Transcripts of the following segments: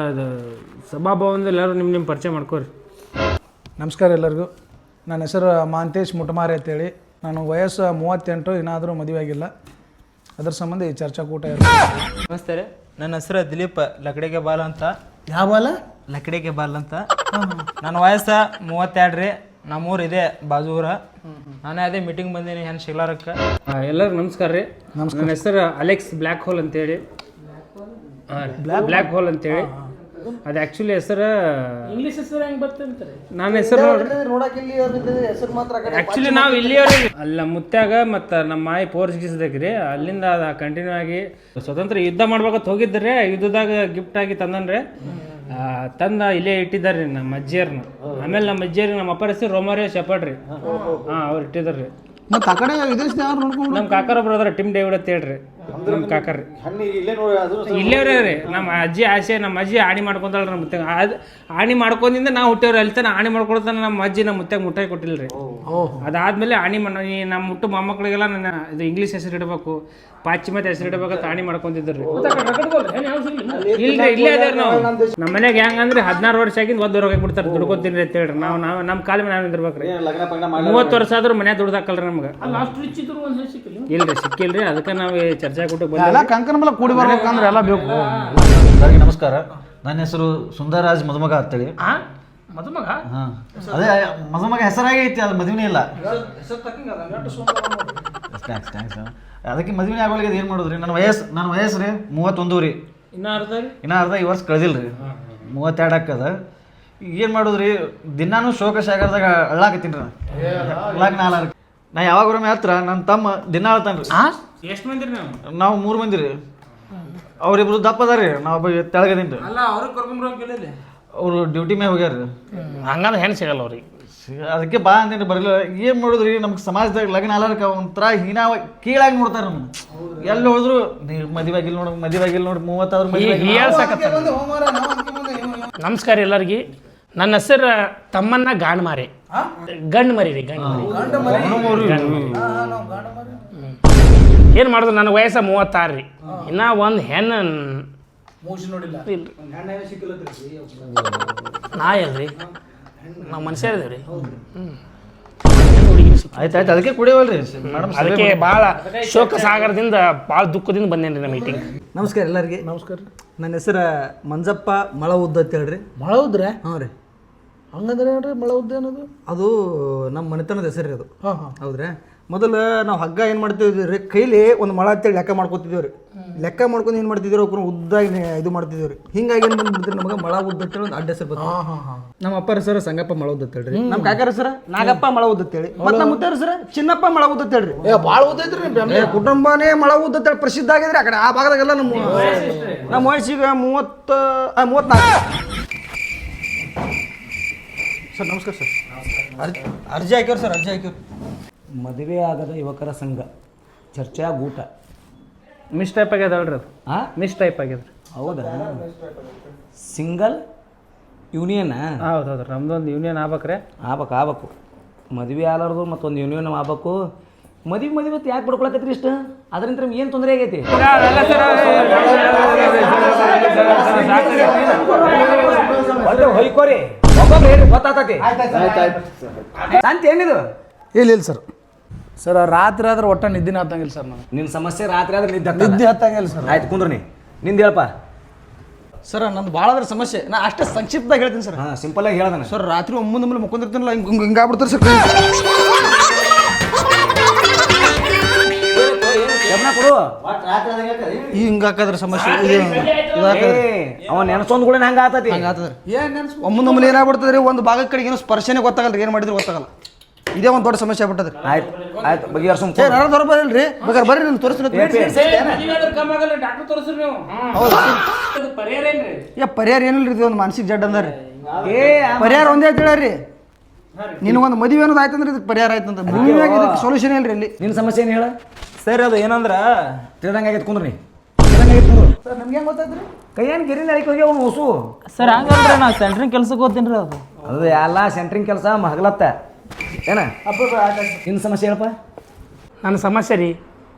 ಅದು ಸಭಾಭವನದಲ್ಲಿ ಎಲ್ಲರೂ ನಿಮ್ಮ ಪರಿಚಯ ಮಾಡ್ಕೋರಿ. ನಮಸ್ಕಾರ ಎಲ್ಲರಿಗೂ. ನನ್ನ ಹೆಸರು ಮಾಂತೇಶ್ ಮುಟಮಾರಿ ಅಂತೇಳಿ. ನಾನು ವಯಸ್ಸು 38, ಏನಾದರೂ ಮದುವೆ ಆಗಿಲ್ಲ. ಅದ್ರ ಸಂಬಂಧ ಈ ಚರ್ಚಾಕೂಟ. ನಮಸ್ತೆ ರೀ, ನನ್ನ ಹೆಸರು ದಿಲೀಪ್ ಲಕಡಿಗೆ ಬಾಲ್ ಅಂತ. ಯಾವ ಬಾಲ? ಲಕಡಿಗೆ ಬಾಲ್ ಅಂತ. ನನ್ನ ವಯಸ್ಸು 32 ರೀ. ನಮ್ಮೂರು ಇದೆ ಬಾಜೂರ. ನಾನೇ ಅದೇ ಮೀಟಿಂಗ್ ಬಂದೀನಿ ಹೆಣ್ಣು ಶಿಗ್ಲಾರಕ್ಕೆ. ಎಲ್ಲರಿಗೂ ನಮಸ್ಕಾರ ರೀ. ನನ್ನ ಹೆಸರು ಅಲೆಕ್ಸ್ ಬ್ಲ್ಯಾಕ್ ಹೋಲ್ ಅಂತೇಳಿ. ಬ್ಲ್ಯಾಕ್ ಹೋಲ್ ಅಂತೇಳಿ ಅದು ಆ್ಯಕ್ಚುಲಿ ಹೆಸರು ಇಂಗ್ಲೀಷ್ ಹೆಸರು ಹೆಂಗೆ ಬರ್ತಂತಾರೆ. ನನ್ನ ಹೆಸರು ಆ್ಯಕ್ಚುಲಿ ನಾವು ಇಲ್ಲಿಯವ್ರಿಗೆ ಅಲ್ಲ ಮುತ್ಯಾಗ ಮತ್ತು ನಮ್ಮ ಮಾಯಿ ಪೋರ್ಚುಗೀಸ್ದಾಗ ರೀ. ಅಲ್ಲಿಂದ ಅದು ಕಂಟಿನ್ಯೂ ಆಗಿ ಸ್ವತಂತ್ರ ಯುದ್ಧ ಮಾಡ್ಬೇಕಂತ ಹೋಗಿದ್ದರೆ ಯುದ್ಧದಾಗ ಗಿಫ್ಟ್ ಆಗಿ ತಂದನ್ರಿ. ತಂದ ಇಲ್ಲೇ ಇಟ್ಟಿದ್ದಾರೆ ನಮ್ಮ ಅಜ್ಜಿಯರ್ನ. ಆಮೇಲೆ ನಮ್ಮ ಅಜ್ಜಿಯರಿಗೆ ನಮ್ಮ ಅಪ್ಪರ ಹೆಸರು ರೋಮಾರಿಯೋ ಶೆಪರ್ಡ್ ರೀ. ಅವ್ರು ಇಟ್ಟಿದ್ದಾರೆ. ಮತ್ತು ಆ ಕಡೆ ನಮ್ಮ ಕಾಕರ ಬ್ರದರ್ ಟಿಮ್ ಡೇವಿಡ್ ಅಂತ ಹೇಳ್ರಿ. ನಮ್ಮ ಕಾಕರ್ರಿ ಇಲ್ಲೇವ್ರಿ ರೀ. ನಮ್ಮ ಅಜ್ಜಿ ಆಸೆ, ನಮ್ಮ ಅಜ್ಜಿ ಆಣಿ ಮಾಡ್ಕೊಂತಾಳ್ರಿ. ನಮ್ಮ ಮುತ್ತಾಗ ಅದು ಆಣಿ ಮಾಡ್ಕೊಂಡಿಂದ ನಾವು ಹುಟ್ಟೇವ್ರಿ. ಅಲ್ಲಿ ತನ ಆಣಿ ಮಾಡ್ಕೊಳ್ತಾನೆ ನಮ್ಮ ಅಜ್ಜಿ ನಮ್ಮ ಮುತ್ತಾಗ ಮುಟ್ಟಾಗಿ ಕೊಟ್ಟಿಲ್ರಿ. ಅದಾದ್ಮೇಲೆ ಆಣಿ ನಮ್ಮ ಮುಟ್ಟು ಮೊಮ್ಮಕ್ಕಳಿಗೆಲ್ಲ ನನ್ನ ಇದು ಇಂಗ್ಲೀಷ್ ಹೆಸರು ಇಡಬೇಕು, ಪಾಶ್ಚಿಮಾತ್ಯ ಹೆಸರು ಇಡಬೇಕಂತ ಆಣಿ ಮಾಡ್ಕೊಂತಿದ್ರಿ. ಇಲ್ರಿ ಇಲ್ಲೇ ಅದೇವ್ರಿ ನಾವು. ನಮ್ಮ ಮನೆಗೆ ಹೆಂಗಂದ್ರೆ 16 ವರ್ಷ ಆಗಿಂದ ಒಂದು ಹೊರಗೆ ಬಿಡ್ತಾರೆ ದುಡ್ಕೊತೀನಿ ಅಂತ ಹೇಳ್ರಿ. ನಾವು ನಮ್ಮ ಕಾಲ ಮೇಲೆ ನಾವು ನಿಂದಿರ್ಬೇಕ್ರಿ. 30 ವರ್ಷ ಆದ್ರೂ ಮನೆ ದುಡ್ದಾಕಲ್ರಿ ನಮ್ಗೆ. ಇಲ್ರಿ ಸಿಕ್ಕಿಲ್ರಿ. ಅದಕ್ಕೆ ನಾವು ಚರ್ಚೆ ಕೊಟ್ಟು ಕಂಕನ ಮೇಲೆ ಕೂಡಿ ಬರ್ಬೇಕಂದ್ರೆ ಎಲ್ಲ ಬೇಕು. ಎಲ್ಲರಿಗೆ ನಮಸ್ಕಾರ. ನನ್ನ ಹೆಸರು ಸುಂದರರಾಜ್ ಮದುಮಗ ಅಂತೇಳಿ. ಮದುಮಗ? ಹಾಂ, ಅದೇ ಮದುಮಗ ಹೆಸರಾಗಿ ಐತಿ, ಅದು ಮದುವೆ ಇಲ್ಲ. ಥ್ಯಾಂಕ್ಸ್. ಅದಕ್ಕೆ ಮದುವೆ ಆಗೋಳಿಗೆ ಏನು ಮಾಡೋದ್ರಿ? ನನ್ನ ವಯಸ್ಸು ರೀ 31 ರೀ. ಇನ್ನ ಅರ್ಧ ಈ ವರ್ಷ ಕಳೆದಿಲ್ಲ ರೀ. 32 ಹಾಕದ. ಏನು ಮಾಡೋದ್ರಿ? ದಿನಾನು ಶೋಕ ಸಾಗರದಾಗ ಅಳ್ಳಾಕತ್ತೀನಿ ರೀ. ನಾ ಯಾವಾಗ ಹತ್ರ ನನ್ನ ತಮ್ಮ ದಿನ ಅಳ್ತಾನೆ ರೀ. ಎಷ್ಟು ಮಂದಿ ರೀ? ನಾವು 3 ಮಂದಿ ರೀ. ಅವ್ರಿಬ್ರು ದಪ್ಪ ಅದ ರೀ, ನಾವು ತೆಳಗದೀನಿ ರೀ. ಅವರು ಡ್ಯೂಟಿ ಮೇಲೆ ಹೋಗ್ಯಾರ ರೀ. ಹಂಗಂದ್ರೆ ಹೆಣ್ಣು ಸಿಗಲ್ಲ ಅವ್ರಿಗೆ. ಅದಕ್ಕೆ ಬಾ ಅಂತೇಳಿ ಬರಲಿಲ್ಲ. ಏನು ಮಾಡೋದ್ರಿ? ನಮ್ಗೆ ಸಮಾಜದಾಗ ಲಗ್ನ ಅಲ್ಲಕ ಒಂಥರ ಹೀನಾವ ಕೀಳಾಗಿ ನೋಡ್ತಾರೆ ನಮ್ಮನ್ನು. ಎಲ್ಲಿ ಹೋದ್ರು ಮದುವೆ ಆಗಿಲ್ಲ ನೋಡಿ, 30 ಆದ್ರೂ ನಮಸ್ಕಾರ ಎಲ್ಲರಿಗೆ. ನನ್ನ ಹೆಸರು ತಮ್ಮನ್ನ ಗಾಂಡ್ಮಾರಿ. ಗಂಡು ಮರಿ ರೀ, ಗಂಡು ಮರಿ. ಏನು ಮಾಡಿದ್ರು? ನನ್ನ ವಯಸ್ಸು 36 ರೀ. ಇನ್ನ ಒಂದು ಹೆಣ್ಣು ನಾ ಎಲ್ರಿ ನಾವು ಮನುಷ್ಯ ಇದೇವ್ರಿ. ಆಯ್ತು ಅದಕ್ಕೆ ಕುಡಿಯವಲ್ರಿ ಮೇಡಮ್. ಅದಕ್ಕೆ ಭಾಳ ಶೋಕ ಸಾಗರದಿಂದ ಭಾಳ ದುಃಖದಿಂದ ಬಂದೇನ್ರಿ ನಮ್ಮ ಮೀಟಿಂಗ್. ನಮಸ್ಕಾರ ಎಲ್ಲರಿಗೆ. ನಮಸ್ಕಾರ. ನನ್ನ ಹೆಸರು ಮಂಜಪ್ಪ ಮಳ ಉದ್ದ ಅಂತ ಹೇಳ್ರಿ. ಮಳ ಉದ್ರೆ? ಹಾಂ ರೀ. ಹಂಗಂದ್ರೆ ಏನ್ರಿ ಮಳ ಉದ್ದ ಅನ್ನೋದು? ಅದು ನಮ್ಮ ಮನೆತನದ ಹೆಸರು ರೀ ಅದು. ಹೌದ್ರಿ. ಮೊದಲು ನಾವು ಹಗ್ಗ ಏನು ಮಾಡ್ತಿದ್ವಿ ರೀ, ಕೈಲಿ ಒಂದು ಮಳ ಅಂತೇಳಿ ಲೆಕ್ಕ ಮಾಡ್ಕೊತಿದ್ದೇವೆ ರೀ. ಲೆಕ್ಕ ಮಾಡ್ಕೊಂಡು ಏನು ಮಾಡ್ತಿದ್ದೀವಿ ಅವ್ರು ಉದ್ದಾಗಿ ಇದು ಮಾಡ್ತಿದ್ದೇವೆ ರೀ. ಹಿಂಗಾಗಿ ಏನು ಬಂದ್ಬಿಡ್ತೀರಿ ನಮಗೆ ಮಳ ಉದ್ದ ಅಂತೇಳಿ ಒಂದು ಅಡ್ಡ ಹೆಸರು ಬರ್ತದೆ. ನಮ್ಮ ಅಪ್ಪರ ಹೆಸರು ಸಂಗಪ್ಪ ಮಳ ಉದ್ದ ಅಂತೇಳಿ. ನಮ್ಮ ಕಾಕರ ಹೆಸರು ನಾಗಪ್ಪ ಮಳ ಉದ್ದ ಅಂತೇಳಿ. ಮತ್ತು ನಮ್ಮ ಮುತ್ತಾರ ಹೆಸರು ಚಿನ್ನಪ್ಪ ಮಳ ಉದ್ದ ಅಂತೇಳಿ. ಭಾಳ ಉದ್ದ ಐತ್ರಿ. ಕುಟುಂಬನೇ ಮಳ ಉದ್ದ ಅಂತೇಳಿ ಪ್ರಸಿದ್ಧ ಆಗಿದ್ರಿ ಆ ಕಡೆ ಆ ಭಾಗದಾಗೆಲ್ಲ. ನಮ್ಮ ವಯಸ್ಸಿಗೆ 34. ಸರ್ ನಮಸ್ಕಾರ ಸರ್. ಅರ್ಜಿ ಹಾಕ್ಯವ್ರಿ ಸರ್, ಅರ್ಜಿ ಹಾಕ್ಯವ್ರಿ. ಮದುವೆ ಆಗದ ಯುವಕರ ಸಂಘ ಚರ್ಚಾ ಗೂಟ. ಮಿಸ್ ಟೈಪ್ ಆಗ್ಯದಲ್ರಿ ಅದು. ಮಿಸ್ ಟೈಪ್ ಆಗ್ಯದ್ರಿ. ಹೌದಾ? Single union? ಹೌದು. ನಮ್ದೊಂದು ಯೂನಿಯನ್ ಆಗ್ಬೇಕ್ರೆ. ಆಗ್ಬೇಕು. ಮದುವೆ ಆಲಾರ್ದು ಮತ್ತೊಂದು ಯೂನಿಯನ್ ಆಗ್ಬೇಕು. ಮದುವೆ ಹೊತ್ತು ಯಾಕೆ ಬಿಡ್ಕೊಳಕತ್ರಿ ಇಷ್ಟು? ಅದರಿಂದ ನಿಮ್ಗೆ ಏನು ತೊಂದರೆ ಆಗೈತಿ? ಹೊಯ್ಕೋರಿ ಹೇಳಿ ಗೊತ್ತಾತತಿ ಅಂತ ಏನಿದು? ಇಲ್ಲ ಸರ್. ಸರ್ ರಾತ್ರಿ ಆದ್ರೆ ಒಟ್ಟ ನಿದ್ದಿನ ಹತ್ತಂಗಿಲ್ಲ ಸರ್. ನಾನು ನಿನ್ನ ಸಮಸ್ಯೆ ರಾತ್ರಿ ಆದ್ರೆ ನಿದ್ದೆ ಹತ್ತಂಗಿಲ್ಲ ಸರ್. ಆಯ್ತು ಕುಂದ್ರಿ, ನಿಂದು ಹೇಳಪ್ಪ. ಸರ್ ನಂದು ಭಾಳ ಅದ್ರ ಸಮಸ್ಯೆ. ನಾ ಅಷ್ಟೇ ಸಂಕ್ಷಿಪ್ತವಾಗಿ ಹೇಳ್ತೀನಿ ಸರ್. ಹಾಂ, ಸಿಂಪಲ್ ಆಗಿ ಹೇಳ್ದಾನೆ ಸರ್. ರಾತ್ರಿ ಒಮ್ಮೆ ಮುಕ್ಕೊಂಡಿರ್ತೀನಲ್ಲ, ಹಿಂಗಾಗ್ಬಿಡ್ತಾರೆ ಸರ್. ಕೊಡು. ಹಿಂಗೆ ಹಾಕದ್ರ ಸಮಸ್ಯೆ. ಅವ ನೆನಸೊಂದು ಕೂಡ ಹಂಗೆ ಆತತಿ. ಒಮ್ಮೆ ಏನಾಗ್ಬಿಡ್ತದೆ ರೀ, ಒಂದು ಭಾಗದ ಕಡೆಗೆ ಏನೋ ಸ್ಪರ್ಶನೇ ಗೊತ್ತಾಗಲ್ಲ ರೀ, ಏನು ಮಾಡಿದ್ರೆ ಗೊತ್ತಾಗಲ್ಲ. ಇದೇ ಒಂದು ದೊಡ್ಡ ಸಮಸ್ಯೆ ಆಗ್ಬಿಟ್ಟದ್ರಿ. ಆಯ್ತು ಬಗೆಹರಿಸೋಣ. ಬರಲ್ರಿ ಬೇಕಾದ್ರೆ ಬರ್ರಿ, ನಾನು ತೋರಿಸ್ತೀನಿ. ಪರಿಹಾರ ಏನಿಲ್ಲ ರೀ, ಒಂದು ಮಾನಸಿಕ ಜಡ್ ಅಂದಾರ್ರಿ. ಪರಿಹಾರ ಒಂದೇ ಅಂತ ಹೇಳ್ರಿ. ನಿನಗೊಂದು ಮದುವೆ ಅನ್ನೋದು ಆಯ್ತಂದ್ರೆ ಇದಕ್ಕೆ ಪರಿಹಾರ ಆಯ್ತಂತ. ಭೂಮಿಯಾಗ ಇದಕ್ಕೆ ಸೊಲ್ಯೂಷನ್ ಇಲ್ರಿ ಇಲ್ಲಿ. ನಿನ್ನ ಸಮಸ್ಯೆ ಏನು ಹೇಳ ಸರ್? ಅದು ಏನಂದ್ರೆ ತಿಳ್ದಂಗೆ ಆಗೈತೆ ಕುಂದ್ರಿ. ಸರ್ ನಮ್ಗೆ ಹೆಂಗೆ ಗೊತ್ತಾಯ್ತು? ಕೈಯೇನು ಗಿರಿನ ಅಳಿಕೆ ಹೋಗಿ ಅವ್ನು ಹೊಸು. ಸರ್ ಹಂಗಂದ್ರೆ ನಾ ಸೆಂಟ್ರಿಂಗ್ ಕೆಲ್ಸಕ್ಕೆ ಹೋಗ್ತೀನಿ ರೀ. ಅದು ಎಲ್ಲ ಸೆಂಟ್ರಿಂಗ್ ಕೆಲಸ ಹಗಲತ್ತ ಏನ? ನಿನ್ನ ಸಮಸ್ಯೆ ಹೇಳಪ್ಪ. ನನ್ನ ಸಮಸ್ಯೆ ರೀ,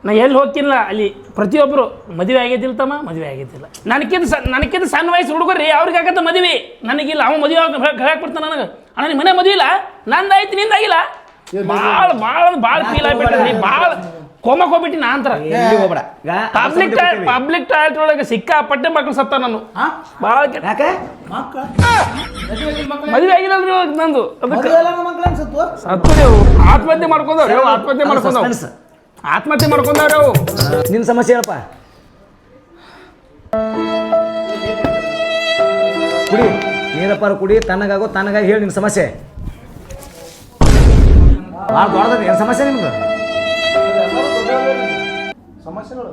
ನಾ ಎಲ್ಲಿ ಹೋಗ್ತಿಲ್ಲ ಅಲ್ಲಿ ಪ್ರತಿಯೊಬ್ಬರು ಮದುವೆ ಆಗೈತಿಲ್ಲ ತಮ್ಮ ಮದುವೆ ಆಗೈತಿಲ್ಲ ನನಗಿಂತ ಸಣ್ಣ ವಯಸ್ಸು ಹುಡುಗರಿ ಅವ್ರಿಗೆ ಆಗತ್ತ ಮದುವೆ ನನಗಿಲ್ಲ ಅವ ಮದುವೆ ಹೇಳಕ್ ಬರ್ತಾನೆ ನನಗೆ ಅಣ್ಣ ನಿಮ್ಮ ಮನೆ ಮದುವೆ ಇಲ್ಲ ನಂದು ಆಯ್ತು ನಿಂದಾಗಿಲ್ಲ ಭಾಳ ಫೀಲ್ ಆಗ್ಬಿಟ್ರಿ ಭಾಳ ಕೋಮಕ್ ಹೋಗ್ಬಿಟ್ಟು ನಾ ಅಂತರ ಪಬ್ಲಿಕ್ ಟಾಯ್ಲೆಟ್ ಒಳಗೆ ಸಿಕ್ಕಾಪಟ್ಟೆ ಮಕ್ಳು ಸತ್ತ ನಾನು ಭಾಳ ಮದುವೆ ಆಗಿಲ್ಲಲ್ರಿ ನಂದು ಸತ್ತು ನೀವು ಆತ್ಮಹತ್ಯೆ ಮಾಡ್ಕೊಂಡವ್ರು ಅವು ನಿನ್ನ ಸಮಸ್ಯೆ ಹೇಳಪ್ಪ ಕುಡಿ ನೀರಪ್ಪ ಕುಡಿ ತನಗಾಗಿ ಹೇಳಿ ನಿನ್ನ ಸಮಸ್ಯೆ ಭಾಳ ದೊಡ್ಡದ ಏನು ಸಮಸ್ಯೆ ನಿಮ್ದು ಸಮಸ್ಯೆಗಳು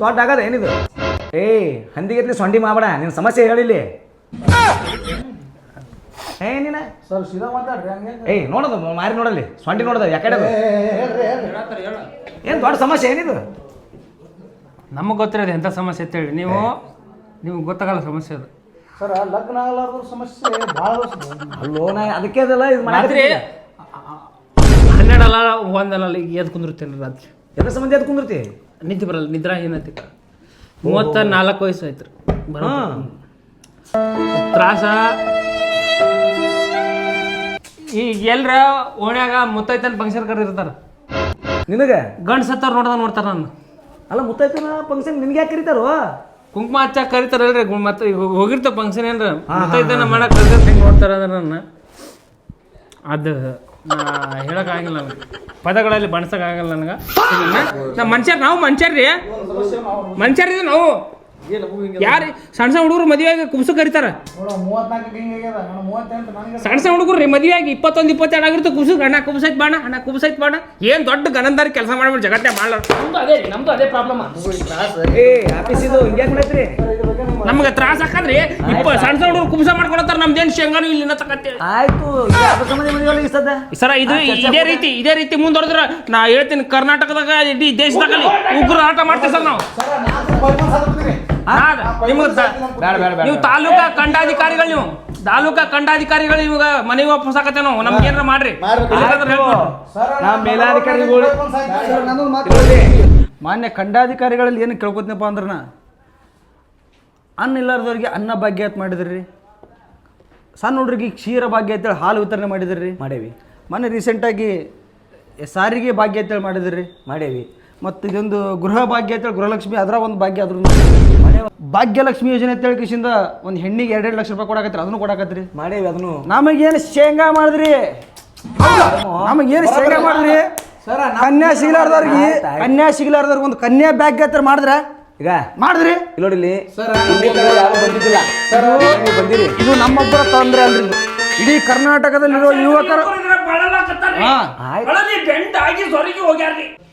ದೊಡ್ಡ ಆಗದ ಏನಿದು ಹಂದಿಗೆತ್ಲಿ ಸೊಂಡಿ ಮಾಡಬೇಡ ನಿನ್ನ ಸಮಸ್ಯೆ ಹೇಳಿಲ್ಲಿ ನೀನ ಸರ್ ಸೀದಾ ಮಾತಾಡ್ರಿ ಹಂಗೆ ನೋಡೋದು ಮಾರಿ ನೋಡಲ್ಲಿ ಸೊಂಡಿ ನೋಡೋದು ಯಾಕಡೆ ಏನು ದೊಡ್ಡ ಸಮಸ್ಯೆ ಏನಿದು ನಮಗೆ ಗೊತ್ತಿರೋದು ಎಂಥ ಸಮಸ್ಯೆ ಅಂತೇಳಿ ನಿಮ್ಗೆ ಗೊತ್ತಾಗಲ್ಲ ಸಮಸ್ಯೆ ಅದು ಸರ್ ಲಗ್ನ ಆಗಲಾರ್ದ ಸಮಸ್ಯೆ ಭಾಳ ಅಲ್ಲೋ ನಾ ಅದಕ್ಕೆ ಅದಲ್ಲ ಇದು ರಾತ್ರಿ 12 ಅಲ್ಲ 1 ಅಲ್ಲ ಈಗ ಎದ್ದು ಕುಂದಿರ್ತೇನೆ ರಾತ್ರಿ ಎಲ್ಲ ಸಂಬಂಧ ಎದ್ದು ಕುಂದಿರ್ತಿ ನಿದ್ದೆ ಬರಲ್ಲ ನಿದ್ರಾಹೀನತೆ 34 ವಯಸ್ಸು ಆಯ್ತು ರೀ ತ್ರಾಸ ಈಗ ಎಲ್ರ ಓಣ್ಯಾಗ ಮುತ್ತೈತನ ಫಂಕ್ಷನ್ ಕರೆದಿರ್ತಾರ ನಿನಗೆ ಗಂಡು ಸತ್ತವ್ರು ನೋಡ್ತಾರ ನಾನು ಅಲ್ಲ ಮುತ್ತೈತನ ಫಂಕ್ಷನ್ ನಿನ್ಗೆ ಯಾಕೆ ಕರೀತಾರೋ ಕುಂಕುಮ ಹಚ್ಚಾಕ ಕರಿತಾರಲ್ರಿ ಮತ್ತೆ ಈಗ ಹೋಗಿರ್ತಾವ ಫಂಕ್ಷನ್ ಏನ್ರ ಮುತ್ತೈತನ ಮಾಡಕ್ ಕರೆದ ಹೆಂಗೆ ನೋಡ್ತಾರ ಅಂದ್ರೆ ನನ್ನ ಅದು ಹೇಳೋಕ್ಕಾಗಿಲ್ಲ ನನಗೆ ಪದಗಳಲ್ಲಿ ಬಣ್ಸೋಕ್ಕಾಗಲ್ಲ ನನಗೆ ನಮ್ಮ ನಾವು ಮನುಷ್ಯರಿ ನಾವು ಯಾರು ಸಣ್ಣ ಹುಡುಗರು ಮದುವೆಯಾಗಿ ಕುಬ್ಸು ಕರಿತಾರ ಸಣ್ಣ ಹುಡುಗರು ರೀ ಮದುವೆಯಾಗಿ 21, 22 ಆಗಿರ್ತ ಕುಬ್ಸು ಅಣ್ಣ ಕುಬ್ಸೈತ್ ಬಾಣ ಏನು ದೊಡ್ಡ ಗನಂದಾರಿ ಕೆಲಸ ಮಾಡ್ಬಿಟ್ಟು ಜಗತ್ತೇ ಮಾಡಲ್ಲ ನಮ್ದು ಅದೇ ಪ್ರಾಬ್ಲಮ್ ನಮ್ಗೆ ತ್ರಾಸ ಹಾಕಂದ್ರಿ ಸಣ್ಣ ಹುಡುಗರು ಕುಬ್ಸ ಮಾಡ್ಕೊಳತ್ತಾರ ನಮ್ದೇನು ಶೇಂಗಾನು ಇಲ್ಲಿ ತಕತ್ತೆ ಆಯ್ತು ಸರ ಇದು ಇದೇ ರೀತಿ ಮುಂದುವರೆದ್ರ ನಾ ಹೇಳ್ತೀನಿ ಕರ್ನಾಟಕದಾಗ ಇಡೀ ದೇಶದಾಗ ಉಗ್ರ ಆಟ ಮಾಡ್ತೀವಿ ಸರ್ ನಾವು ನೀವು ತಾಲೂಕಾ ಕಂಡಾಧಿಕಾರಿಗಳು ಇವಾಗ ಮನೆಗೆ ವಾಪಸ್ಸಾಕತ್ತೆ ನಾವು ನಮ್ಗೆ ಏನಾರ ಮಾಡ್ರಿ ಮೇಲಾಧಿಕಾರಿಗಳು ಮಾನ್ಯ ಖಂಡಾಧಿಕಾರಿಗಳಲ್ಲಿ ಏನು ಕೇಳ್ಕೊತೀನಪ್ಪ ಅಂದ್ರೆ ಅನ್ನ ಇಲ್ಲಾರ್ದವ್ರಿಗೆ ಅನ್ನ ಭಾಗ್ಯ ಅಂತ ಮಾಡಿದ್ರಿ ಸಣ್ಣ ಹುಡ್ರಿಗೆ ಕ್ಷೀರ ಭಾಗ್ಯ ಅಂತೇಳಿ ಹಾಲು ವಿತರಣೆ ಮಾಡಿದ್ರಿ ಮಾಡೇವಿ ಮೊನ್ನೆ ರೀಸೆಂಟಾಗಿ ಸಾರಿಗೆ ಭಾಗ್ಯ ಅಂತೇಳಿ ಮಾಡಿದ್ರಿ ಮಾಡೇವಿ ಮತ್ತು ಇದೊಂದು ಗೃಹ ಭಾಗ್ಯ ಅಂತೇಳಿ ಗೃಹಲಕ್ಷ್ಮಿ ಅದರ ಒಂದು ಭಾಗ್ಯ ಅದ್ರ ಭಾಗ್ಯಲಕ್ಷ್ಮಿ ಯೋಜನೆ ಅಂತೇಳಿ ಕಿಸಿಂದ ಒಂದು ಹೆಣ್ಣಿಗೆ 2 ಲಕ್ಷ ರೂಪಾಯಿ ಕೊಡಾಕತ್ರಿ ಅದನ್ನು ಕೊಡಾಕತ್ರಿ ಮಾಡೇವಿ ಅದನ್ನು ನಮಗೇನು ಶೇಂಗಾ ಮಾಡಿದ್ರಿ ಕನ್ಯಾ ಸಿಗ್ಲಾರ್ದವ್ರಿಗೆ ಒಂದು ಕನ್ಯಾ ಭಾಗ್ಯ ಅಂತ ಮಾಡಿದ್ರೆ ಈಗ ಮಾಡಿದ್ರಿ ಇಲ್ಲೋಡಿಲ್ಲಿ ಬಂದಿದ್ದಿಲ್ಲ ಬಂದಿರಿ ಇದು ನಮ್ಮೊಬ್ಬರ ತೊಂದರೆ ಅಲ್ರಿ ಇದು ಇಡೀ ಕರ್ನಾಟಕದಲ್ಲಿರೋ ಯುವಕರು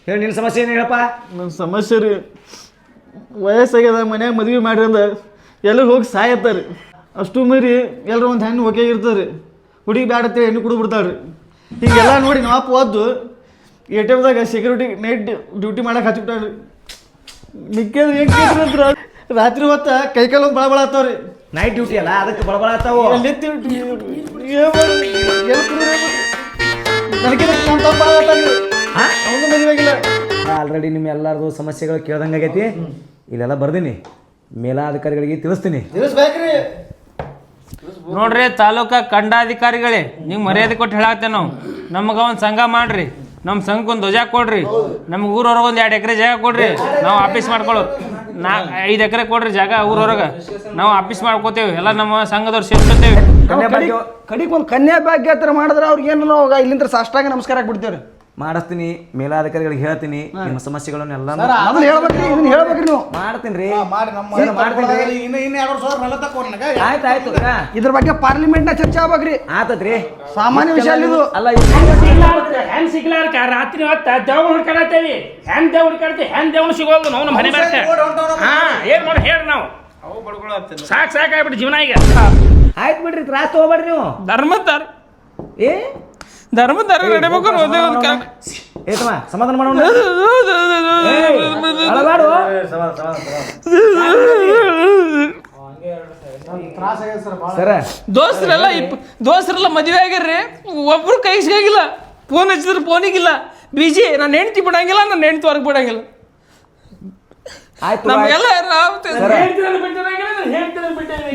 ಹೇಳಿ ನಿನ್ನ ಸಮಸ್ಯೆ ಏನು ಹೇಳಪ್ಪ ನನ್ನ ಸಮಸ್ಯೆ ರೀ ವಯಸ್ಸಾಗ್ಯದ ಮನ್ಯಾಗ ಮದುವೆ ಮಾಡ್ರಿ ಅಂದ ಎಲ್ಲರೂ ಹೋಗಿ ಸಾಯತ್ತಾರೆ ಅಷ್ಟು ಮೀರಿ ಎಲ್ಲರೂ ಒಂದು ಹೆಣ್ಣು ಒಕೆಯಾಗಿರ್ತಾರೆ ಹುಡುಗಿ ಬ್ಯಾಡ ಅಂತೇಳಿ ಹೆಣ್ಣು ಕುಡಿದು ಬಿಡ್ತಾಳ್ರಿ ಹೀಗೆಲ್ಲ ನೋಡಿ ನಾಪ ಓದ್ದು ATMದಾಗ ಸೆಕ್ಯೂರಿಟಿ ನೈಟ್ ಡ್ಯೂಟಿ ಮಾಡಕ್ಕೆ ಹಚ್ಬಿಟ್ಟಾಳ್ರಿ ಮಿಕ್ಕೇದು ಹೆಂಗೆ ರಾತ್ರಿ ಹೊತ್ತು ಕೈಕಾಲು ಒಂದು ಬಳ ಆತಾವ್ರಿ ನೈಟ್ ಡ್ಯೂಟಿ ಅಲ್ಲ ಅದಕ್ಕೆ ಬಳಬಳ ಆತಾವು ಅವನು ಮದುವೆ ಆಗಿಲ್ಲ ಆಲ್ರೆಡಿ ನಿಮ್ಮ ಎಲ್ಲರದು ಸಮಸ್ಯೆಗಳು ಕೇಳ್ದಂಗೆ ಆಗೈತಿ ಇಲ್ಲೆಲ್ಲ ಬರ್ದೀನಿ ಮೇಲಾಧಿಕಾರಿಗಳಿಗೆ ತಿಳಿಸ್ತೀನಿ ನೋಡ್ರಿ ತಾಲೂಕಾ ಕಂಡಾಧಿಕಾರಿಗಳೇ ನೀವು ಮರ್ಯಾದೆ ಕೊಟ್ಟು ಹೇಳಾಕ್ತೇವೆ ನಾವು ನಮ್ಗೆ ಒಂದು ಸಂಘ ಮಾಡ್ರಿ ನಮ್ಮ ಸಂಘಕ್ಕೆ ಒಂದು ಧ್ವಜ ಕೊಡ್ರಿ ನಮ್ಗೆ ಊರೊರಗೆ ಒಂದು 2 ಎಕರೆ ಜಾಗ ಕೊಡ್ರಿ ನಾವು ಆಫೀಸ್ ಮಾಡ್ಕೊಳ್ಳೋದು 5 ಎಕರೆ ಕೊಡ್ರಿ ಜಾಗ ಊರೊರಗೆ ನಾವು ಆಫೀಸ್ ಮಾಡ್ಕೋತೇವೆ ಎಲ್ಲ ನಮ್ಮ ಸಂಘದವ್ರು ಸೇರ್ಕೊತೇವೆ ಕಡಿಗೆ ಒಂದು ಕನ್ಯಾ ಭಾಗ್ಯ ಹತ್ರ ಮಾಡಿದ್ರೆ ಅವ್ರಿಗೆ ಏನು ಇಲ್ಲಿಂದ ಸಾಷ್ಟಾಂಗ ನಮಸ್ಕಾರ ಆಗ್ಬಿಡ್ತೇವ್ರಿ ಮಾಡಿಸ್ತೀನಿ ಮೇಲಾಧಿಕಾರಿಗಳಿಗೆ ಹೇಳ್ತೀನಿ ನಿಮ್ಮ ಸಮಸ್ಯೆಗಳನ್ನೆಲ್ಲ ಅದನ್ನ ಹೇಳ್ಬೇಕ್ರಿ ಇದನ್ನ ಹೇಳ್ಬೇಕ್ರಿ ನೀವು ಮಾಡ್ತೀನಿ ರೀ ಆಯ್ತು ಇದ್ರ ಬಗ್ಗೆ ಪಾರ್ಲಿಮೆಂಟ್ ನ ಚರ್ಚೆ ಆಗ್ಬೇಕ್ರಿ ಆತತ್ರಿ ಸಾಮಾನ್ಯ ವಿಷಯ ಅಲ್ಲ ಇದು ಅಲ್ಲ ಹೆಣ್ ಸಿಗ್ಲಾರ್ಕ ರಾತ್ರಿ ಹೊತ್ತ ದೇವ್ರು ಹುಡ್ಕಾಡತ್ತೇವಿ ಹೆಣ್ ದೇವ್ ಹುಡ್ಕಾಡ್ತೀವಿ ಹೆಣ್ ದೇವ್ನು ಸಿಗೋದು ನಾವು ನಮ್ಮ ಮನೆ ಬರ್ತೇವೆ ಏನ್ ಮಾಡಿ ಹೇಳ್ರಿ ನಾವು ಸಾಕಾಗ್ಬಿಟ್ಟು ಜೀವನ ಈಗ ಆಯ್ತು ಬಿಡ್ರಿ ತ್ರಾಸ ತಗೋಬೇಡ್ರಿ ನೀವು ಧರ್ಮದಾರ ನಡಿಬೇಕು ಏತಮ್ಮ ಸಮಾಧಾನ ಮಾಡೋಣ ದೋಸ್ತರೆಲ್ಲ ಮದುವೆ ಆಗ್ಯಾರ್ರಿ ಒಬ್ರು ಕೈ ಸಿಗಾಗಿಲ್ಲ ಫೋನ್ ಹಚ್ಚಿದ್ರೆ ಫೋನಿಗಿಲ್ಲ ಬಿಜಿ. ನಾನು ಹೆಂಡ್ತಿ ಬಿಡಂಗಿಲ್ಲ, ನನ್ನ ಹೆಂಡ್ತಿ ಹೊರಗೆ ಬಿಡಂಗಿಲ್ಲ. ಆಯ್ತು ನಮ್ಗೆಲ್ಲ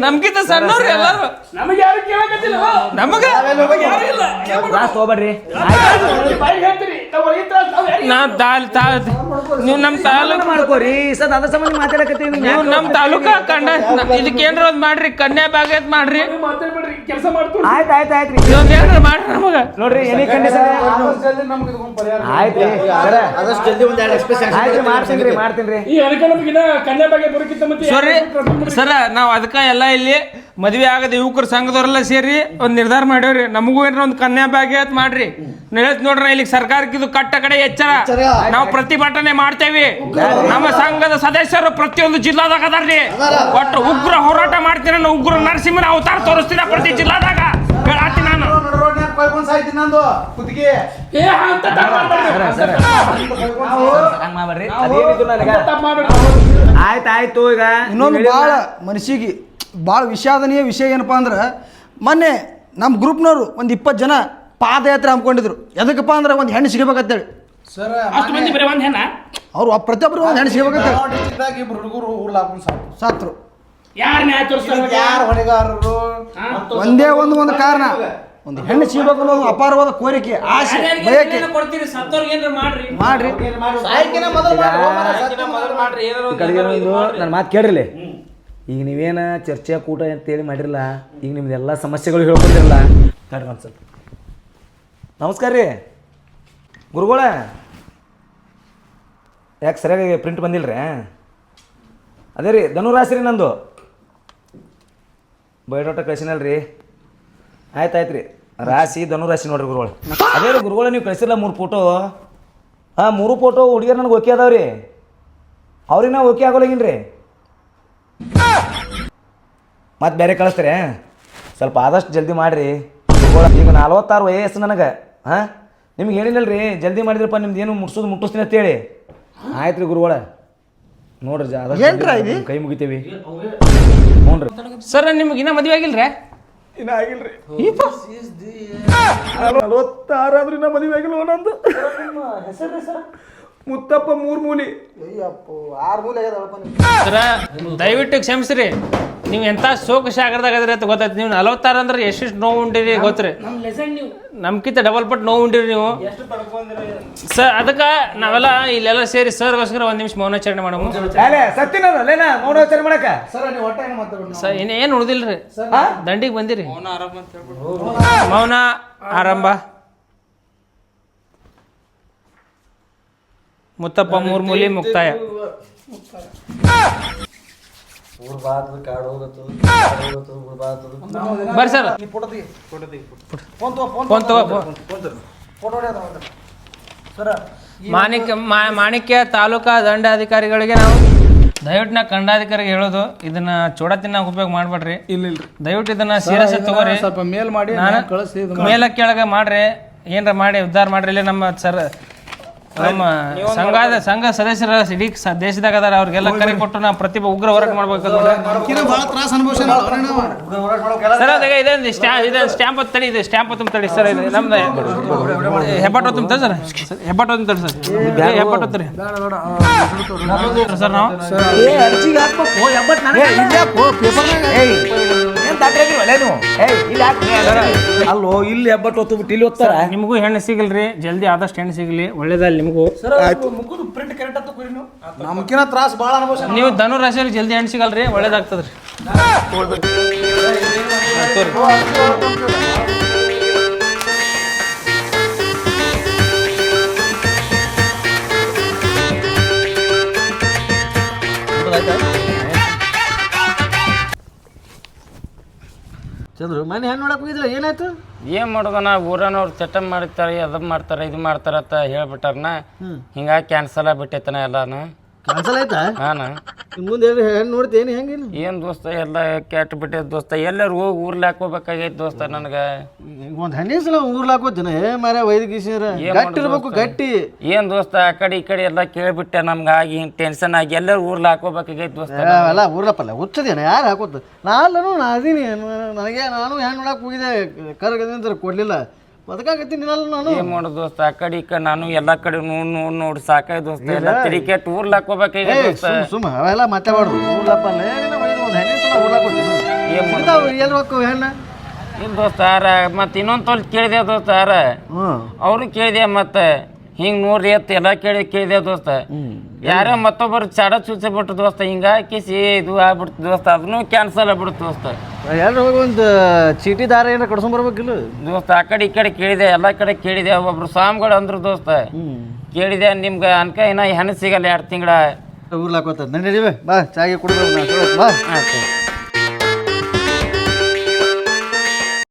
ನಮ್ಗಿಂತ ಸಣ್ಣವ್ರು ಎಲ್ಲಾರು. ನಮಗೆ ಯಾರು ಕೇಳಕತ್ತಿಲ್ಲ, ನಮಗೆ ಯಾರು ಇಲ್ಲ. ತ್ರಾಸ ಹೋಗ್ಬೇಡ್ರಿ. ಬಾಯಿಗೆ ಹೇಳ್ತೀರಿ ನೀವು ನಮ್ಮ ತಾಲೂಕು ಮಾಡ್ಕೋರಿ ಸರ್, ಅದ್ರ ಸಂಬಂಧ ಮಾತಾಡಕತ್ತೀವಿ. ನೀವು ನಮ್ಮ ತಾಲೂಕ ಕಂಡ ಇದಕ್ಕೆ ಏನ್ರ ಒಂದ್ ಮಾಡ್ರಿ, ಕನ್ಯಾ ಭಾಗ್ಯತ್ ಮಾಡ್ರಿ. ಮಾತಾಡ್ಬೇಡ್ರಿ, ಕೆಲಸ ಮಾಡ್ತೀವಿ. ಆಯ್ತು ಆಯ್ತು ಆಯ್ತು ರೀ, ಇದೊಂದ್ ಏನ್ರ ಮಾಡ್ರಿ ನಮಗ. ನೋಡ್ರಿ ಎನಿ ಕಂಡೀಷನ್ ಆಯ್ತು ರೀ ಸರ, ಆದಷ್ಟು ಜಲ್ದಿ ಒಂದು 2 ಎಕ್ಸ್ಪ್ರೆಸ್ ಆಯ್ತು ಮಾಡ್ತೀನಿ ಮಾಡ್ತೀನಿ. ಈ ಅನುಕೂಲಕ್ಕಿಂತ ಕನ್ಯಾ ಬಗ್ಗೆ ಬರೋಕ್ಕಿಂತ ಮತ್ತೆ ಸಾರಿ ಸರ, ನಾವು ಅದಕ್ಕೆ ಎಲ್ಲ ಇಲ್ಲಿ ಮದ್ವೆ ಆಗದ ಯುವಕರ ಸಂಘದವರೆಲ್ಲ ಸೇರಿ ಒಂದ್ ನಿರ್ಧಾರ ಮಾಡ್ಯಾವ್ರಿ. ನಮಗೂ ಏನಾರ ಒಂದು ಕನ್ಯಾ ಭಾಗ್ಯ ಅಂತ ಮಾಡ್ರಿ. ಹೇಳ್ತ ನೋಡ್ರಿ, ಇಲ್ಲಿ ಸರ್ಕಾರಕ್ಕೆ ಇದು ಕಟ್ಟ ಕಡೆ ಎಚ್ಚರ. ನಾವು ಪ್ರತಿಭಟನೆ ಮಾಡ್ತೇವಿ. ನಮ್ಮ ಸಂಘದ ಸದಸ್ಯರು ಪ್ರತಿಯೊಂದು ಜಿಲ್ಲಾದಾಗ ಅದಾರ್ರಿ. ಒಟ್ಟು ಉಗ್ರ ಹೋರಾಟ ಮಾಡ್ತೀನಿ. ನಾನು ಉಗ್ರ ನರಸಿಂಹನ ಅವತಾರ ತೋರಿಸ್ತೀನಿ ಪ್ರತಿ ಜಿಲ್ಲಾದಾಗ. ಹೇಳತ್ತೀನಿ ನಾನು. ಏ ಅಂತ ತಪ್ಪ್ ಮಾಡ್ಬೇಡ್ರಿ. ಆಯ್ತು ಆಯ್ತು. ಈಗ ಇನ್ನೊಂದು ಭಾಳ ಮನಸ್ಸಿಗೆ ಭಾಳ ವಿಷಾದನೀಯ ವಿಷಯ ಏನಪ್ಪ ಅಂದ್ರೆ, ಮೊನ್ನೆ ನಮ್ಮ ಗ್ರೂಪ್ನವರು ಒಂದು 20 ಜನ ಪಾದಯಾತ್ರೆ ಹಮ್ಮಿಕೊಂಡಿದ್ರು. ಎದಕ್ಕಪ್ಪ ಅಂದ್ರೆ ಒಂದು ಹೆಣ್ಣು ಸಿಗಬೇಕಂತೇಳಿ. ಅಷ್ಟು ಮಂದಿ ಬರೀ ಒಂದ್ ಹೆಣ್ಣ ಅವ್ರು ಪ್ರತಿಯೊಬ್ಬರು ಒಂದು ಹೆಣ್ಣು ಸಿಗಬೇಕಂತೇಳಿ ಹುಡುಗರು ಊರ್ಲಾಕೊಂಡು ಸಾತ್ರು. ಯಾರು ನ್ಯಾಯ ತೋರಿಸ್ತಾರೆ? ಯಾರು ಹೊಣೆಗಾರರು? ಒಂದೇ ಒಂದು ಕಾರಣ, ಒಂದು ಹೆಣ್ಣು ಸಿಗಬೇಕು ಅನ್ನೋದು ಅಪಾರವಾದ ಕೋರಿಕೆ, ಆಸೆ, ಬಯಕೆ ಕೊಡ್ತೀರಿ. ಸತ್ತವ್ರಿಗೆ ಏನ್ರ ಮಾಡ್ರಿ. ಮಾಡ್ರಿ. ನನ್ನ ಮಾತು ಕೇಳಿರಲಿ. ಈಗ ನೀವೇನು ಚರ್ಚೆ ಕೂಟ ಅಂತೇಳಿ ಮಾಡಿರಲ್ಲ, ಈಗ ನಿಮ್ದೆಲ್ಲ ಸಮಸ್ಯೆಗಳು ಹೇಳ್ಕೊಂಡಿರಲ್ಲ. ತಡ್ರಿ ಒಂದು ಸ್ವಲ್ಪ. ನಮಸ್ಕಾರ ರೀ ಗುರುಗಳ. ಯಾಕೆ ಸರಿಯಾಗಿ ಪ್ರಿಂಟ್ ಬಂದಿಲ್ಲ ರೀ? ಅದೇ ರೀ ಧನುರಾಶಿ ರೀ ನಂದು. ಬಯೋಡಾಟ ಕಳಿಸಿನಲ್ಲ ರೀ. ಆಯ್ತು ರೀ, ರಾಶಿ ಧನುರಾಶಿ ನೋಡ್ರಿ ಗುರುಗಳು. ಅದೇ ರೀ ಗುರುಗಳ, ನೀವು ಕಳಿಸಿಲ್ಲ 3 ಫೋಟೋ. ಹಾಂ 3 ಫೋಟೋ ಹುಡುಗಿಯರು ನನಗೆ ಓಕೆ ಅದಾವ್ರಿ. ಅವ್ರಿಗೆ ನಾವು ಓಕೆ ಆಗೋಲಾಗಿನ್ ರೀ. ಮತ್ತೆ ಬೇರೆ ಕಳಿಸ್ತಾರೆ. ಸ್ವಲ್ಪ ಆದಷ್ಟು ಜಲ್ದಿ ಮಾಡಿರಿ. ಈಗ 46 ವಯಸ್ಸು ನನಗೆ. ಹಾಂ ನಿಮ್ಗೆ ಹೇಳಿನಲ್ಲ ರೀ, ಜಲ್ದಿ ಮಾಡಿದ್ರಪ್ಪ ನಿಮ್ದು ಏನು ಮುಟ್ಟಿಸ್ತೀನಿ ಅಂತೇಳಿ. ಆಯ್ತು ರೀ ಗುರುಗಳ, ನೋಡ್ರಿ ಆದಷ್ಟು ಕೈ ಮುಗಿತೀವಿ. ಹ್ಞೂ ರೀ ಸರ್, ನಿಮ್ಗೆ ಇನ್ನೂ ಮದುವೆ ಆಗಿಲ್ರಿ? ಇನ್ನ ಆಗಿಲ್ರಿ. 46 ಆದ್ರೂ ಇನ್ನ ಮದುವೆ ಆಗಿಲ್ಲ. ನಂದು ಮುತ್ತಪ್ಪ 3 ಮೂಲಿ. ಸರ ದಯವಿಟ್ಟು ಕ್ಷಮಿಸ್ರಿ. ನೀವು ಎಂಥ ಶೋಕಸಾಗರದಾಗ ಅದ್ರಿ ಅಂತ ಗೊತ್ತಾಯ್ತು. ನೀವು 46 ಅಂದ್ರೆ ಎಷ್ಟೆಷ್ಟು ನೋವು ಉಂಡಿರಿ ಗೊತ್ತ್ರಿ? ನಮ್ಕಿಂತ ಡಬಲ್ ಪಟ್ಟು ನೋವು ಉಂಡಿರಿ ನೀವು. ಸರ್ ಅದಕ್ಕೆ ನಾವೆಲ್ಲ ಇಲ್ಲೆಲ್ಲ ಸೇರಿ ಸರ್ಗೋಸ್ಕರ 1 ನಿಮಿಷ ಮೌನಾಚರಣೆ ಮಾಡಮು. ಮೌನಾಚರಣೆ ಮಾಡಕ ಸರ್ ಏನು ಉಳ್ದಿಲ್ರಿ, ದಂಡಿಗೆ ಬಂದಿರಿ. ಮೌನ ಆರಂಭ. ಮುತ್ತಪ್ಪ 3 ಮೂಲಿ ಮುಕ್ತಾಯ. ಬರ್ರಿ ಸರ್, ಫೋನ್ ತಗೋ. ಮಾಣಿಕ್ಯ ತಾಲೂಕಾ ದಂಡಾಧಿಕಾರಿಗಳಿಗೆ ನಾವು ದಯವಿಟ್ಟು ನಾ ಕಂಡಾಧಿಕಾರಿಗೆ ಹೇಳೋದು, ಇದನ್ನ ಚೋಡತಿನ ಉಪಯೋಗ ಮಾಡ್ಬೇಡ್ರಿ. ಇಲ್ಲ ದಯವಿಟ್ಟು ಇದನ್ನ ಸೀರಿಯಸ್ ತಗೋರಿ. ಸ್ವಲ್ಪ ಮೇಲ್ ಮಾಡಿ ಮೇಲ ಕೆಳಗೆ ಮಾಡ್ರಿ, ಏನ್ರ ಮಾಡಿ ಉದ್ಧಾರ ಮಾಡ್ರಿ. ಇಲ್ಲಿ ನಮ್ಮ ಸರ್ ನಮ್ಮ ಸಂಘ ಸದಸ್ಯರ ಇಡೀ ದೇಶದಾಗ ಅದಾರ. ಅವ್ರಿಗೆಲ್ಲ ಕರೆ ಕೊಟ್ಟು ನಾವು ಪ್ರತಿಭೆ ಉಗ್ರ ಹೋರಾಟ ಮಾಡ್ಬೇಕು. ಸರ್ ಅದಾಗ ಇದೊಂದು ಸ್ಟ್ಯಾಂಪ್ ತಡಿ, ಇದು ಸ್ಟ್ಯಾಂಪ್ ತುಂಬ ತಡಿ ಸರ್. ಇದು ನಮ್ದು ಹೆಬ್ಬಟ್ಟು ತುಂಬ ಸರ್, ಹೆಬ್ಬಟ್ಟು ತುಂಬ ತಡಿ ಸರ್, ಹೆಬ್ಬಟ್ಟು ತಡಿ ಸರ್. ನಾವು ಅಲ್ಲೋ ಇಲ್ಲಿ ಹೆಬ್ಬಟ್ಟು ಹೊತ್ತು ಬಿಟ್ಟು ಇಲ್ಲಿ ಹೋಗ್ತಾರ. ನಿಮಗೂ ಹೆಣ್ಣು ಸಿಗಲ್ರಿ, ಜಲ್ದಿ ಆದಷ್ಟು ಹೆಣ್ಣು ಸಿಗಲಿ, ಒಳ್ಳೇದಲ್ಲಿ ನಿಮಗೂ. ನಮ್ಕಿನ ತ್ರಾಸ ಭಾಳ ಅನುಭವ. ನೀವು ಧನುರಾಶಿಯವ್ರಿಗೆ ಜಲ್ದಿ ಹೆಣ್ಣು ಸಿಗಲ್ರಿ, ಒಳ್ಳೇದಾಗ್ತದ್ರಿ. ಚಂದ್ರು ಮನೆ ಹೆಣ್ಣು ನೋಡಕ್ ಹೋಗಿದ್ದಿಲ್ಲ, ಏನಾಯ್ತು? ಏನು ಮಾಡೋದಣ್ಣ, ಊರನವ್ರು ಚಟ ಮಾಡ್ತಾರೆ, ಅದು ಮಾಡ್ತಾರೆ, ಇದು ಮಾಡ್ತಾರೆ ಅಂತ ಹೇಳ್ಬಿಟ್ಟಾರನ. ಹಿಂಗಾಗಿ ಕ್ಯಾನ್ಸಲ್ ಆಗ್ಬಿಟ್ಟೈತನ ಎಲ್ಲಾನು. ಕ್ಯಾನ್ಸಲ್ ಆಯ್ತಾ? ಹಾಂ ಮುಂದೆ ಹೆಣ್ಣು ನೋಡ್ತೇನೆ ಹೆಂಗೇನು? ಏನು ದೋಸ್ತ ಎಲ್ಲ ಕೆಟ್ಟು ಬಿಟ್ಟೈತೆ ದೋಸ್ತ. ಎಲ್ಲರೂ ಹೋಗಿ ಊರ್ಲಿ ಹಾಕೋಬೇಕಾಗೈತೆ ದೋಸ್ತ ನನಗೆ. ಒಂದು ಹೆಣ್ಣಿನ ಸಲ ಊರ್ಲಿ ಹಾಕೋತೀನಿ ಮಾರ ವೈದ್ಯಕೀಶರ ಗಟ್ಟಿ ಇರ್ಬೇಕು, ಗಟ್ಟಿ. ಏನು ದೋಸ್ತ ಆ ಕಡೆ ಈ ಕಡೆ ಎಲ್ಲ ಕೇಳಿಬಿಟ್ಟೆ, ನಮ್ಗೆ ಆಗಿ ಹಿಂಗೆ ಟೆನ್ಷನ್ ಆಗಿ ಎಲ್ಲರೂ ಊರ್ಲಿ ಹಾಕೋಬೇಕಾಗೈತೆ ದೋಸ್ತ. ಅಲ್ಲ ಊರ್ಲಪ್ಪಲ್ಲ ಹುಚ್ಚದೇನ ಯಾರು ಹಾಕೋತ? ನಾನು ಅದೀನಿ, ನಾನು ಹೆಣ್ಣು ನೋಡಕ್ಕೆ ಹೋಗಿದ್ದೆ, ಕರ್ಗದಂತ ಕೊಡಲಿಲ್ಲ. ಬದುಕಾಗತ್ತೀನಿ ನಾನು ಏನ್ ಮಾಡೋದು ದೋಸ್ತ ಆ ಕಡೆ ಈ ಕಡೆ ನಾನು ಎಲ್ಲಾ ಕಡೆ ನೋಡಿ ಸಾಕಾಯ್ ದೋಸ್ತ ಎಲ್ಲ ತಿರಿಕೆಟ್ ಊರ್ಲಾಕ್ ಹೋಗ್ಬೇಕಾಗ ದೋಸ್ತ ಸುಮ್ಮ ಅವೆಲ್ಲ ಮಾತಾಡ್ಬಾರ್ದು ಊರ್ಲಪ್ಪ ಒಂದು ಹೆಣ್ಣಿನ ಸಲ ಊರ್ಲಾಕ್ ಹೋಗ್ತೀನಿ ಎಲ್ಲಿ ಹೋಗ್ಕೋ ಹೆಣ್ಣ ಇಲ್ಲ ದೋಸ್ತ ಆರ ಮತ್ತೆ ಇನ್ನೊಂದು ತೊಲ್ ಕೇಳಿದೆ ದೋಸ್ತ ಆರ ಅವ್ರು ಕೇಳಿದೆ ಮತ್ತೆ ಹಿಂಗ್ ನೋಡ್ರಿ ಅತ್ತ ಎಲ್ಲ ಕೇಳಿದೆ ದೋಸ್ತ ಯಾರೋ ಮತ್ತೊಬ್ಬರು ಚಾಡ ಚೂಸಿಬಿಟ್ಟು ದೋಸ್ತ ಹಿಂಗಾಕಿಸಿ ಇದು ಆಗ್ಬಿಡ್ತು ದೋಸ್ತ ಅದನ್ನು ಕ್ಯಾನ್ಸಲ್ ಆಗ್ಬಿಡ್ತು ದೋಸ್ತ ಎಲ್ಲರೂ ಹೋಗಿ ಒಂದು ಚೀಟಿ ದಾರ ಏನಾರ ಕಡ್ಸ್ಕೊಂಬರ್ಬೇಕಿಲ್ಲ ದೋಸ್ತ ಆ ಕಡೆ ಈ ಕಡೆ ಕೇಳಿದೆ ಎಲ್ಲ ಕಡೆ ಕೇಳಿದೆ ಒಬ್ರು ಸ್ವಾಮಿಗಳು ಅಂದ್ರು ದೋಸ್ತ ಕೇಳಿದೆ ನಿಮ್ಗೆ ಅನ್ಕ ಇನ್ನ ಹೆಣ್ಣು ಸಿಗಲ್ಲ 2 ತಿಂಗಳ ಊರ್ಲಾಕೋತ ನಡೀವಿ ಬಾ ಚಾಗಿ ಕುಡಿದ್ರು ಬಾ ಆಯ್ತು